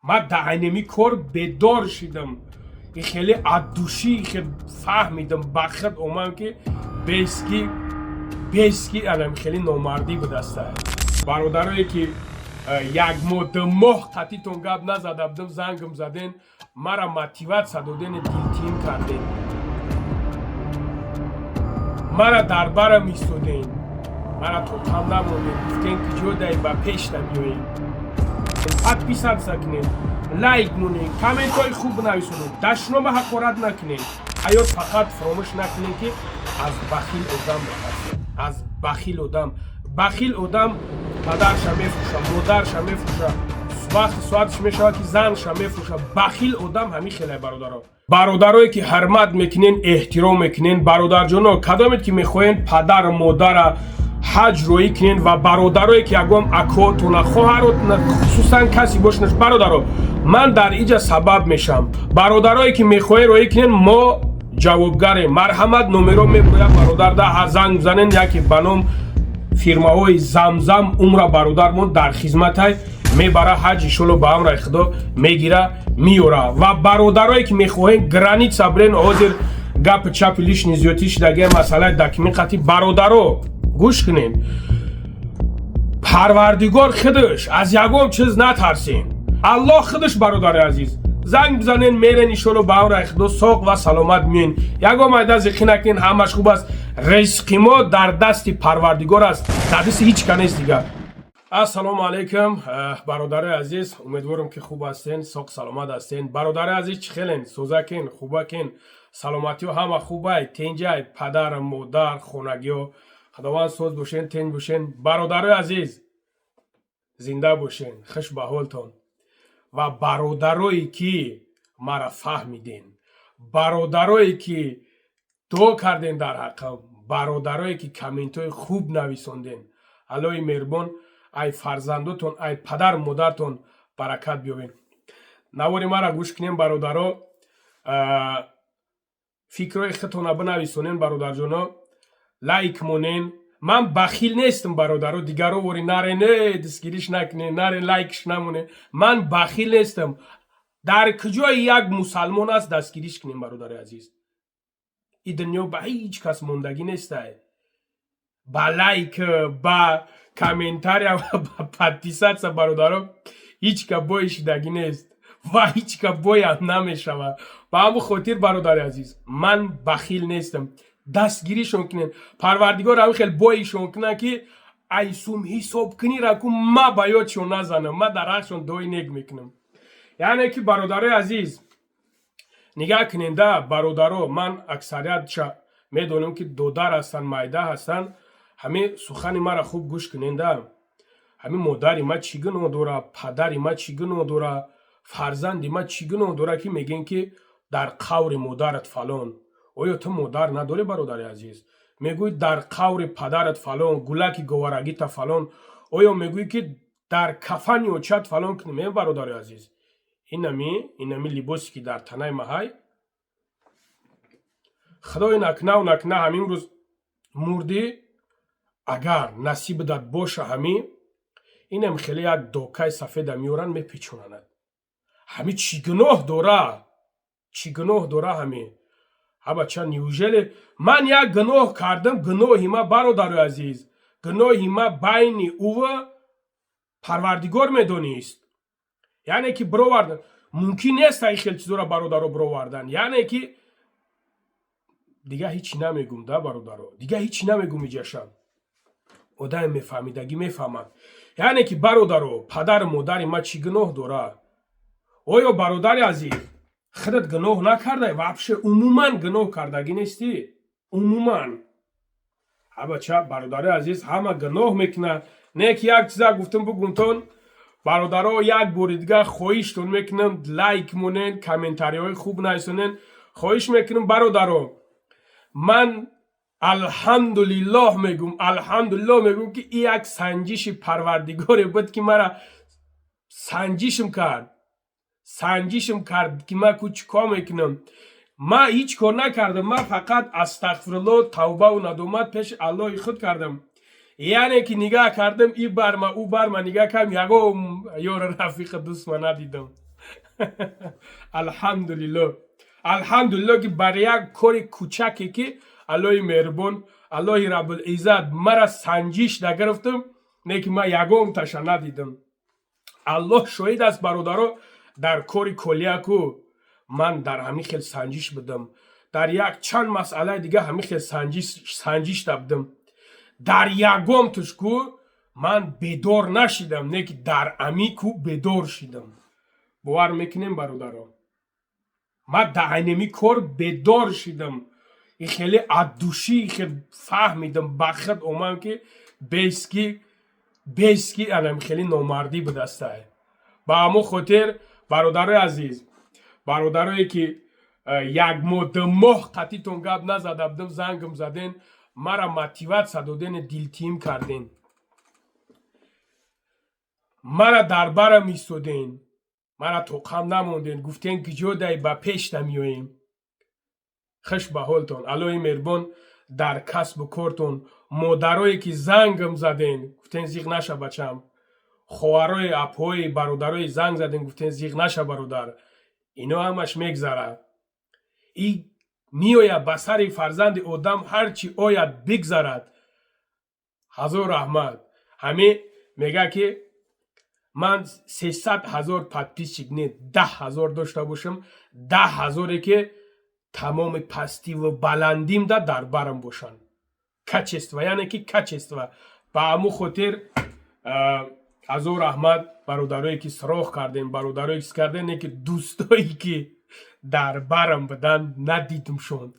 ما دعینمی کار بدار شدم خیلی عدوشی خیلی فهمیدم بخت اومم که بیسکی الان خیلی نامردی به دسته برادرایی که یک ماه قطیتون گپ نزده بودم زنگم زدین مرا موتیواسیه دادین دلتین کردین مرا در برم ایستادین مرا تو کم نموندین گفتین که جدایی با پیش نمیوین подписаться کنین لایک مونین کامنت های خوب بنویسونین دشنامه حقارت نکنین حیات فقط فراموش نکنین که از بخیل آدم بخواستین از بخیل آدم پدرش میفروشه مادرش میفروشه وقت ساعتش میشه که زنش میفروشه بخیل آدم همین خیلی برادرایی که حرمت میکنین احترام میکنین برادر جانا کدامید که میخواین پدر مادر حج روی کنین و برادرایی که اگم اکاتون خواهراتون خصوصا کسی باشنش برادرها من در اینجا سبب میشم برادرایی که میخواین روی کنین ما جوابگاریم مرحمت نمرو میبروید برادر ده زنگ بزنین یکی بنام فیرماهای زمزم عمر برادرمون در خدمت های میبره حج شلو با امر خدا میگیره میوره و برادرایی که میخواین گرانیت صبرین حاضر گپ چپ لیش نزیاتیش دگه مسئله دکمی قطعی برادرها گوش کنین پروردگار خودش از یگم چیز نترسین الله خودش برادر عزیز زنگ بزنین میرین ایشالو با امر خدا ساق و سلامت میین یگم ایده زخی نکنین همش خوب است رزق ما در دست پروردگار است در دست هیچ کنیست دیگر السلام علیکم برادر عزیز امیدوارم که خوب هستین ساق سلامت هستین برادر عزیز چخیلین سوزکین خوبکین سلامتی و همه خوبه تینجای پدر مادر خونگی و خداوند سوز باشین تین باشین برادر عزیز زنده باشین خوش به حالتون و برادرایی که مرا فهمیدین برادرایی که دعا کردین در حقم برادرایی که کامنت های خوب نویسوندین الهی مهربان ای فرزندتون ای پدر مادرتون برکت بیابین نواری مرا گوش کنین برادرها فکرهای خودتون بنویسونین برادر جانا لایک مونین من بخیل نیستم برادرها دیگرها وری نره نه دستگیریش نکنین نره لایکش نمونه من بخیل نیستم در کجای یک مسلمان است دستگیریش کنین برادر عزیز این دنیا به هیچ کس موندگی نیسته با لایک با کامنتاری و با پادپیسات برادرها هیچ که بایش دگی نیست و هیچ که بای هم نمیشوه با همون خاطر برادر عزیز من بخیل نیستم دستگیری شون کنین پروردگار همین خیلی بایی شون کنن که ایسوم حساب کنی را که ما باید شون نزنم ما در حقشون دوی نگ میکنم یعنی که برادر عزیز نگاه کنین ده برادرها من اکثریت چه میدونم که دودر هستن مایده هستن همه سخن ما را خوب گوش کنین ده همه مادری ما چیگنو دوره پدری ما چیگنو دوره فرزندی ما چیگنو دوره که میگن که در قور مادرت فلان آیا تو مادر نداری برادر عزیز میگوی در قور پدرت فلان گلک گوارگیت فلان آیا میگوی که در کفن و چت فلان کنی برادر عزیز اینمی لباسی که در تنه ما خدای نکنه همین روز مردی اگر نصیب داد باشه همین اینم خیلی یک دوکای سفید میورن میپیچونند همین چی گناه دوره همین ها چه نیوژل من یک گناه کردم گناهی ما برادر عزیز گناهی ما بین او و پروردگار میدونیست یعنی که برآوردن ممکن نیست این خیلی چیزا را برادر رو برآوردن یعنی که دیگه هیچی نمیگم ده برادر دیگه هیچی نمیگم ایجاشم آدم میفهمیدگی میفهمد یعنی که برادر پدر مادر ما چی گناه دوره آیا برادر عزیز خودت گناه نکرده وابشه عموما گناه کردگی نیستی عموما بچه برادر عزیز همه گناه میکنه نه که یک چیزا گفتم بگونتون برادرها یک بار دیگه خواهشتون میکنم لایک مونین کامنتاری های خوب نویسونین خواهش میکنم برادرها من الحمدلله میگم که این یک سنجش پروردگار بود که مرا سنجشم کرد که من چیکار میکنم من هیچ کار نکردم من فقط استغفرالله توبه و ندامت پیش الله خود کردم یعنی که نگاه کردم این بر ما او بر ما نگاه کردم یگم یار رفیق دوست ما ندیدم الحمدلله که برای یک کار کوچکی که الله مهربان الله رب العزت مرا سنجش نگرفتم نه که من یگام تاشا ندیدم. الله شاهد است برادرو در کار کلیاکو من در همین خیلی سنجش بدم. در یک چند مسئله دیگه همین خیلی سنجش دادم. در یگام توش کو من بدور نشیدم نه که در امیکو بدور شیدم. باور میکنیم برادرو من در اینمی کار بدور شیدم. این خیلی عدوشی خیلی فهمیدم بخت اومم که بیسکی انم خیلی نامردی به دسته. با همون خاطر برادرای عزیز برادرایی که یک ماه قطیتون گپ نزده بودم زنگم زدین مرا موتیواسیون دادین دلتیم کردین مرا دربارم ایستادین مرا توقم نموندین گفتین که جدای با پیش نمیاییم. خوش به حالتون. الله مهربان در کسب و کارتون مادرایی که زنگم زدین گفتین زیغ نشه بچم خواهرای اپوی برادرای زنگ زدین گفتین زیغ نشه برادر اینا همش میگذره. ای میآید به سر فرزند آدم هرچی آید بگذرد. هزار رحمت. همه میگه که من 300,000 پادپیس چگنه 10,000 داشته باشم 10,000 که تمام پستی و بلندیم در برم باشن. کچست و یعنی که کچست و با همون خاطر هزار رحمت برادرایی که سراخ کردین برادرایی که کردین که دوستایی که در برم بدن ندیدم شون.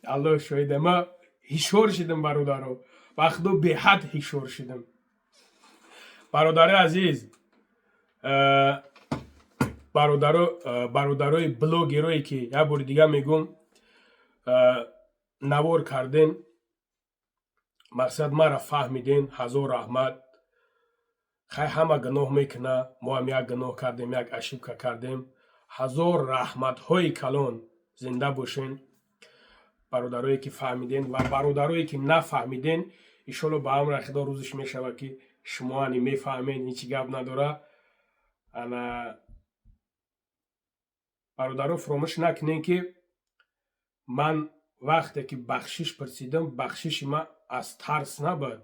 الله شاید ما هیشور شدم برادرو وقتو به حد هیشور شدم. برادر عزیز برادرای بلوگرایی که یه بار دیگه میگم نوار کردین مقصد ما را فهمیدین هزار رحمت. خیلی همه گناه میکنه ما هم یک گناه کردیم یک اشیبه کردیم. هزار رحمت های کلان زنده باشین برادرایی که فهمیدین و برادرایی که نفهمیدین ایشالا با هم رخدا روزش میشوه که شما هنی میفهمین هیچی گپ نداره. انا برادرو فراموش نکنین که من وقتی که بخشش پرسیدم بخشش ما از ترس نبود.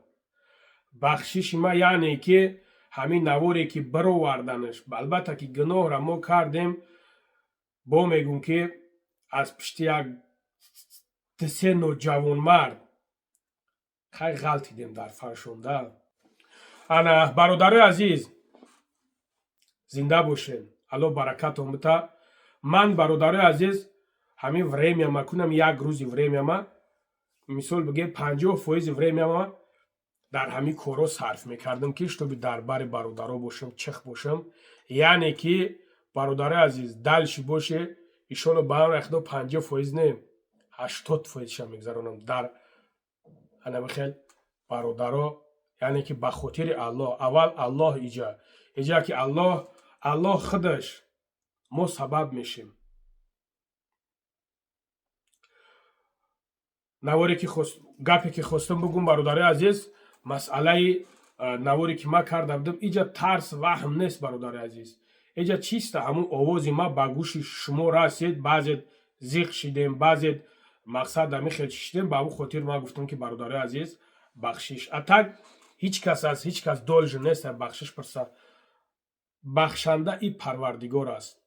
بخشش ما یعنی که همین نواری که برو وردنش البته که گناه را ما کردیم با میگون که از پشت یک دسه نوجوان مرد خیلی غلطی دیم در فرشونده. انا برادر عزیز زنده باشین. الله برکت آمده. من برادر عزیز همین время ما کنم یک روزی время ما مثال بگه 50% время ما در همین کارو صرف میکردم که شتوبی دربار برادرها باشم چخ باشم. یعنی که برادر عزیز دلش باشه ایشالا با هم رخدا 50% نه 80% شم میگذارونم در انا بخیل برادرها. یعنی که به خاطر الله اول الله ایجا که الله خودش ما سبب میشیم. نواری که گپی که خواستم بگم برادر عزیز مسئله نواری که ما کرده بودم اینجا ترس وهم نیست برادر عزیز. اینجا چیست همون آوازی ما به گوش شما رسید بعضی زیغ شدیم بعضی مقصد همی خیلی شدیم به اون خاطر ما گفتم که برادر عزیز بخشش اتک هیچ کس از هیچ کس دولج نیست بخشش پرسه بخشنده ای پروردگار است.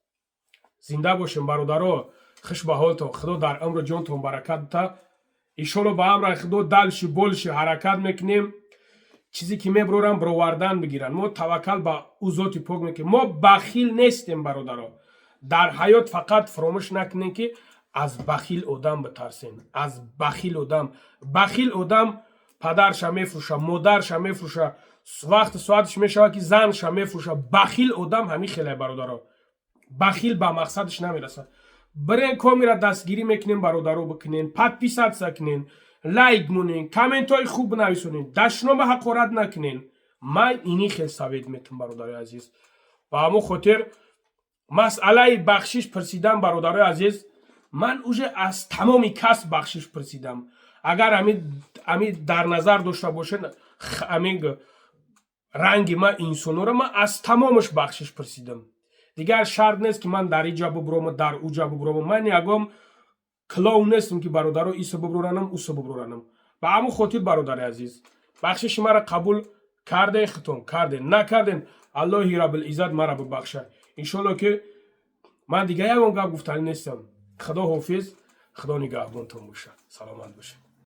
زنده باشیم برادرها. خوش به حالتون. خدا در عمر جانتون برکت بده. ایشالا با هم خدا دلشی بولشی حرکت میکنیم چیزی که میبرورن برآوردن بگیرن. ما توکل به او ذات پاک میکنیم. ما بخیل نیستیم برادرها. در حیات فقط فراموش نکنین که از بخیل آدم بترسین. از بخیل آدم پدرش میفروشه مادرش میفروشه وقت ساعتش میشه که زنش میفروشه. بخیل آدم همین خیلی برادرها. بخیل به مقصدش نمیرسه. برین کامی را دستگیری میکنین برادرها بکنین پادپیسات سکنین لایک مونین کامنت های خوب بنویسونین دشنام حقارت نکنین. من اینی خیلی سوید میتونم برادر عزیز. و همون خاطر مسئله بخشش پرسیدم برادر عزیز من اوجه از تمامی کس بخشش پرسیدم. اگر همین در نظر داشته باشین همین رنگ ما انسانو را من از تمامش بخشش پرسیدم. дигар шарт нест ки ман дар инҷа бубурам дар уҷа бубурам ман ягом клоун нестам ки бародаро исо бубуранам усо бубуранам ба ҳамун хотир бародари азиз бахшиши маро қабул карде хитом карде накардем аллоҳи раббулиззат мара бибахша иншоалло ки ман дигар ягон гап гуфтанӣ нестам худо ҳофиз худо нигаҳбонтон бошад саломат бошед